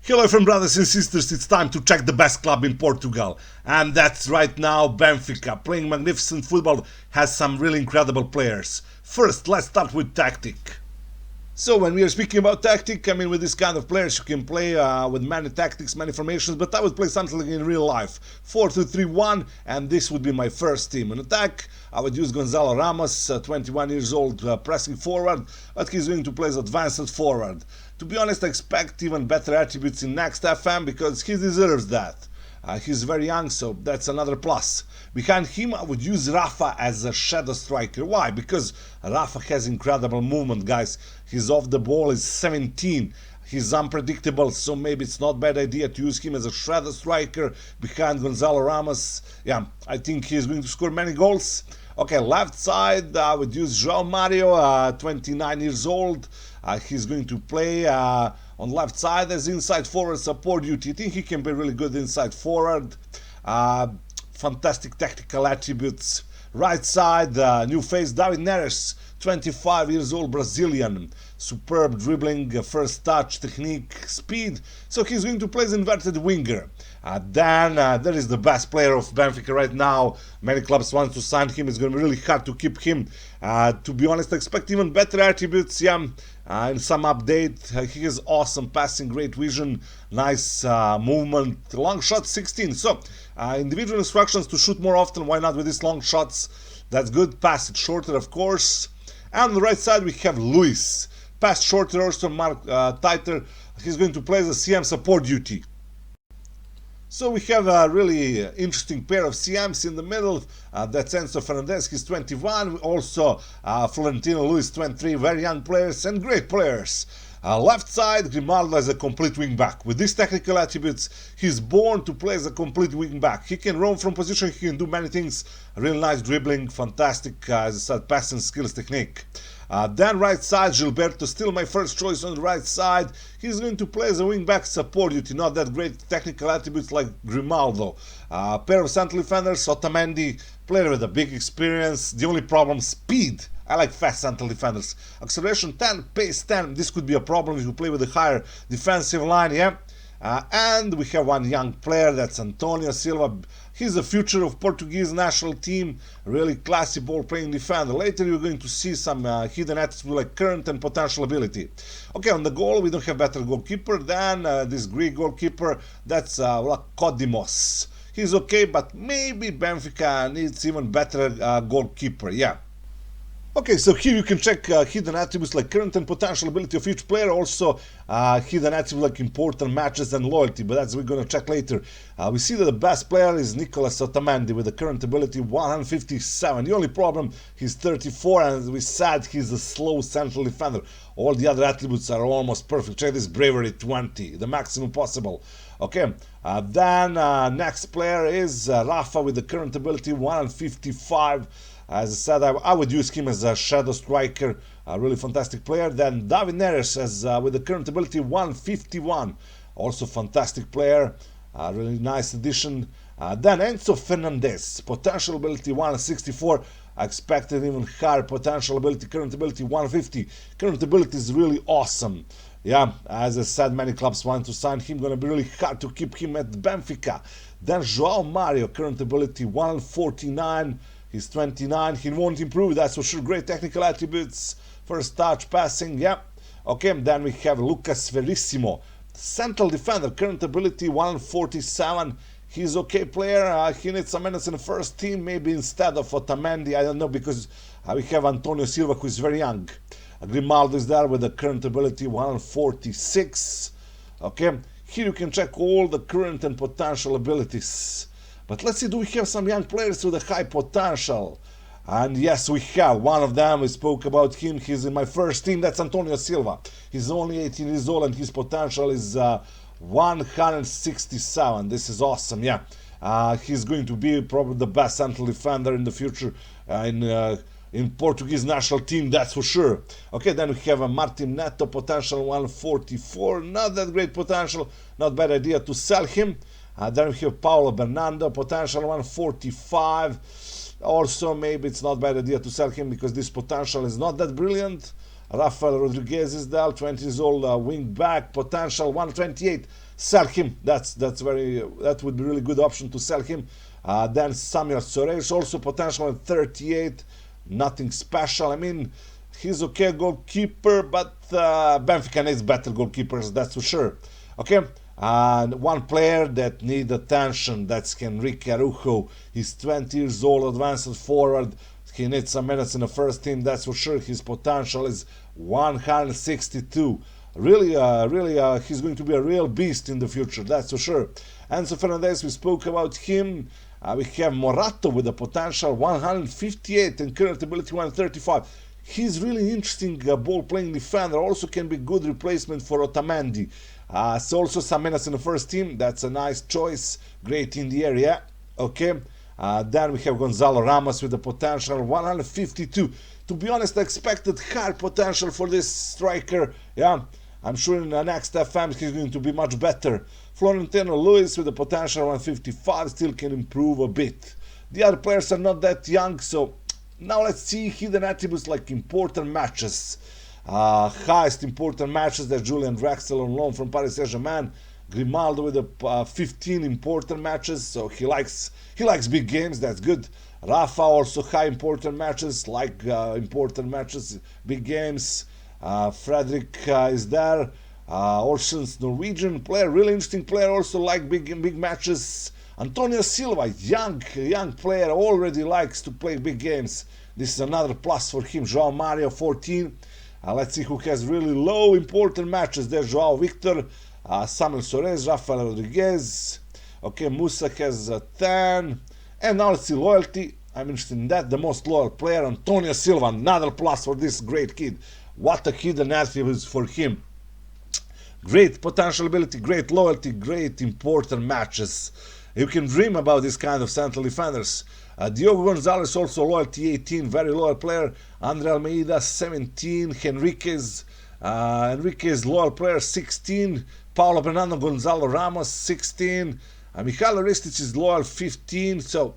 Hello FM brothers and sisters, it's time to check the best club in Portugal. And that's right now Benfica, playing magnificent football, has some really incredible players. First, let's start with tactic. So when we are speaking about tactic, I mean with this kind of players you can play with many tactics, many formations, but I would play something like in real life. 4-2-3-1, and this would be my first team. In attack, I would use Gonzalo Ramos, 21 years old, pressing forward, but he's going to play as advanced forward. To be honest, I expect even better attributes in next FM because he deserves that. He's very young, so that's another plus. Behind him, I would use Rafa as a shadow striker. Why? Because Rafa has incredible movement, guys. He's off the ball, he's 17. He's unpredictable, so maybe it's not a bad idea to use him as a shadow striker behind Gonzalo Ramos. Yeah, I think he's going to score many goals. Okay, left side, I would use João Mario, 29 years old. He's going to play on left side as inside forward support duty. I think he can be really good inside forward. Fantastic tactical attributes. Right side, new face, David Neres, 25 years old, Brazilian. Superb dribbling, first touch, technique, speed. So he's going to play as inverted winger. Then there is the best player of Benfica right now. Many clubs want to sign him. It's going to be really hard to keep him. To be honest, I expect even better attributes. Yeah, in some update, he has awesome passing, great vision, nice movement, long shot 16. So individual instructions to shoot more often. Why not with these long shots? That's good. Pass it shorter, of course. And on the right side we have Luis. Pass shorter, also mark tighter. He's going to play the CM support duty. So we have a really interesting pair of CMs in the middle. That's Enzo Fernandez, he's 21. Also Florentino Luis, 23. Very young players and great players. Left side, Grimaldo as a complete wing back. With these technical attributes, he's born to play as a complete wing back. He can roam from position, he can do many things. Really nice dribbling, fantastic, as I said, passing skills, technique. Then right side, Gilberto, still my first choice on the right side. He's going to play as a wing-back support duty, not that great technical attributes like Grimaldo. Pair of central defenders, Otamendi, player with a big experience. The only problem, speed. I like fast central defenders. Acceleration 10, pace 10. This could be a problem if you play with a higher defensive line, yeah? And we have one young player, that's Antonio Silva. He's the future of Portuguese national team, really classy ball-playing defender. Later you're going to see some hidden attributes like current and potential ability. Okay, on the goal we don't have better goalkeeper than this Greek goalkeeper, that's Kodimos. He's okay, but maybe Benfica needs even better goalkeeper, yeah. Okay, so here you can check hidden attributes like current and potential ability of each player, also hidden attributes like important matches and loyalty, but that's we're going to check later. We see that the best player is Nicolas Otamendi with the current ability 157. The only problem, he's 34, and as we said, he's a slow central defender. All the other attributes are almost perfect. Check this, bravery 20, the maximum possible. Okay, then next player is Rafa with the current ability 155. As I said, I would use him as a shadow striker, a really fantastic player. Then David Neres as with the current ability 151, also fantastic player, really nice addition. Then Enzo Fernandez, potential ability 164. I expected even higher potential ability, current ability 150. Current ability is really awesome. Yeah, as I said, many clubs want to sign him. Gonna be really hard to keep him at Benfica. Then João Mario, current ability 149. He's 29, he won't improve, that's for sure. Great technical attributes, first touch, passing, yeah. Okay, then we have Lucas Verissimo, central defender, current ability 147. He's okay player, he needs some minutes in the first team, maybe instead of Otamendi, I don't know, because we have Antonio Silva, who is very young. Grimaldo is there with the current ability 146. Okay, here you can check all the current and potential abilities. But let's see, do we have some young players with a high potential? And yes, we have. One of them, we spoke about him, he's in my first team, that's Antonio Silva. He's only 18 years old and his potential is 167. This is awesome, yeah. He's going to be probably the best central defender in the future in Portuguese national team, that's for sure. Okay, then we have a Martin Neto, potential 144. Not that great potential, not bad idea to sell him. Then we have Paulo Bernardo, potential 145. Also, maybe it's not a bad idea to sell him because this potential is not that brilliant. Rafael Rodriguez is there, 20 years old, wing back, potential 128. Sell him. That would be a really good option to sell him. Then Samuel Soares, also potential at 38. Nothing special. I mean, he's okay goalkeeper, but Benfica needs better goalkeepers, that's for sure. Okay. And one player that needs attention, that's Henrique Araujo. He's 20 years old, advanced forward. He needs some minutes in the first team, that's for sure. His potential is 162. Really, he's going to be a real beast in the future, that's for sure. Enzo Fernandez, we spoke about him. We have Morato with a potential 158 and current ability 135. He's really interesting ball-playing defender. Also can be good replacement for Otamendi. So also some minutes in the first team. That's a nice choice. Great in the area. Okay. Then we have Gonzalo Ramos with the potential 152. To be honest, I expected higher potential for this striker. Yeah. I'm sure in the next FM he's going to be much better. Florentino Luis with the potential 155 still can improve a bit. The other players are not that young, so now let's see hidden attributes like important matches. Highest important matches, that's Julian Draxler on loan from Paris Saint-Germain. Grimaldo with the 15 important matches, so he likes big games, that's good. Rafa also high important matches, important matches, big games. Frederick is there. Ocean's Norwegian player, really interesting player, also like big matches. Antonio Silva, young player, already likes to play big games. This is another plus for him. João Mario, 14. Let's see who has really low important matches. There's João Victor, Samuel Soares, Rafael Rodriguez. Okay, Musa has 10. And now let's see loyalty. I'm interested in that. The most loyal player, Antonio Silva, another plus for this great kid. What a hidden attributes for him. Great potential ability, great loyalty, great important matches. You can dream about this kind of central defenders. Diogo Gonzalez also loyalty 18, very loyal player. Andre Almeida 17, Henriquez loyal player 16, Paulo Bernardo Gonzalo Ramos 16, Michael Ristic is loyal 15. So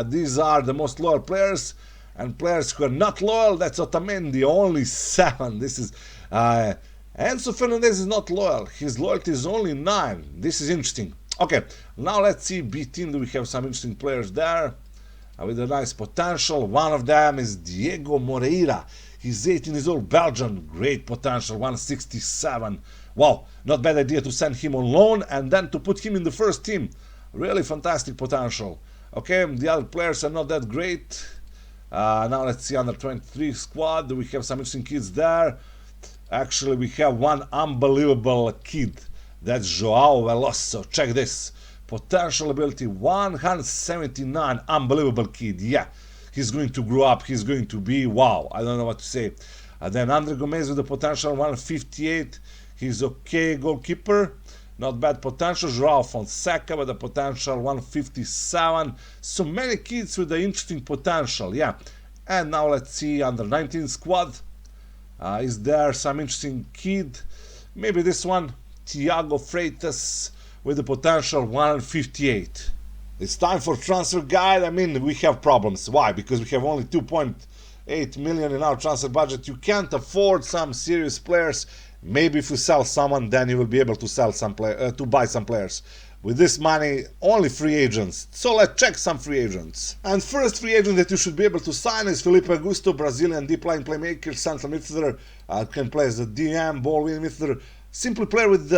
these are the most loyal players. And players who are not loyal, that's Otamendi, only 7. This is Enzo Fernandez is not loyal. His loyalty is only 9. This is interesting. Okay, now let's see B team. Do we have some interesting players there with a nice potential? One of them is Diego Moreira. He's 18 years old, Belgian, great potential, 167. Wow, not bad idea to send him on loan and then to put him in the first team. Really fantastic potential. Okay, the other players are not that great. Now let's see under 23 squad. Do we have some interesting kids there? Actually, we have one unbelievable kid. That's Joao Veloso. Check this. Potential ability 179. Unbelievable kid. Yeah, he's going to grow up. He's going to be wow. I don't know what to say. Then Andre Gomez with the potential 158. He's okay goalkeeper. Not bad potential. Joao Fonseca with the potential 157. So many kids with the interesting potential. Yeah. And now let's see under 19 squad. Is there some interesting kid? Maybe this one. Thiago Freitas with the potential 158. It's time for transfer guide. I mean, we have problems. Why? Because we have only 2.8 million in our transfer budget. You can't afford some serious players. Maybe if you sell someone, then you will be able to sell some to buy some players. With this money, only free agents. So let's check some free agents. And first free agent that you should be able to sign is Felipe Augusto, Brazilian deep line playmaker, central midfielder, can play as a DM, ball win midfielder. Simply player with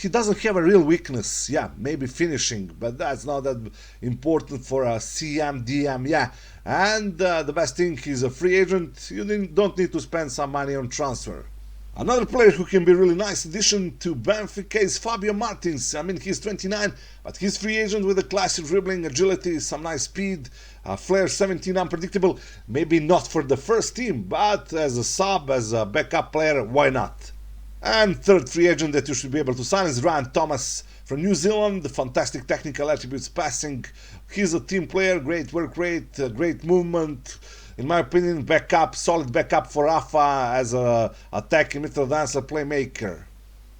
he doesn't have a real weakness. Yeah, maybe finishing, but that's not that important for a CM, DM. Yeah, and the best thing, he's a free agent. You don't need to spend some money on transfer. Another player who can be really nice addition to Benfica is Fabio Martins. I mean, he's 29, but he's free agent with a classic dribbling, agility, some nice speed, flair 17, unpredictable. Maybe not for the first team, but as a sub, as a backup player, why not? And third free agent that you should be able to sign is Ryan Thomas from New Zealand. The fantastic technical attributes, passing. He's a team player, great work rate, great movement. In my opinion, backup, solid backup for Rafa as a attacking middle dancer playmaker.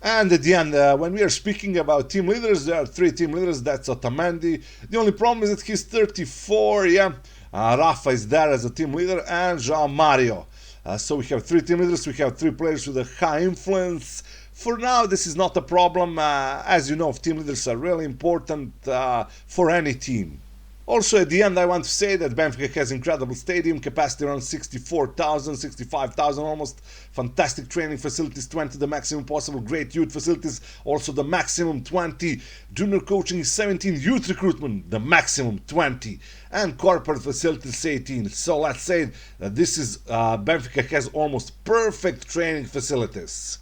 And at the end, when we are speaking about team leaders, there are 3 team leaders. That's Otamendi. The only problem is that he's 34. Yeah, Rafa is there as a team leader, and João Mario. So we have 3 team leaders, we have 3 players with a high influence. For now, this is not a problem. As you know, team leaders are really important for any team. Also, at the end, I want to say that Benfica has incredible stadium capacity, around 64,000, 65,000 almost. Fantastic training facilities, 20 the maximum possible. Great youth facilities, also the maximum 20. Junior coaching is 17. Youth recruitment, the maximum 20. And corporate facilities 18. So let's say that this is Benfica has almost perfect training facilities.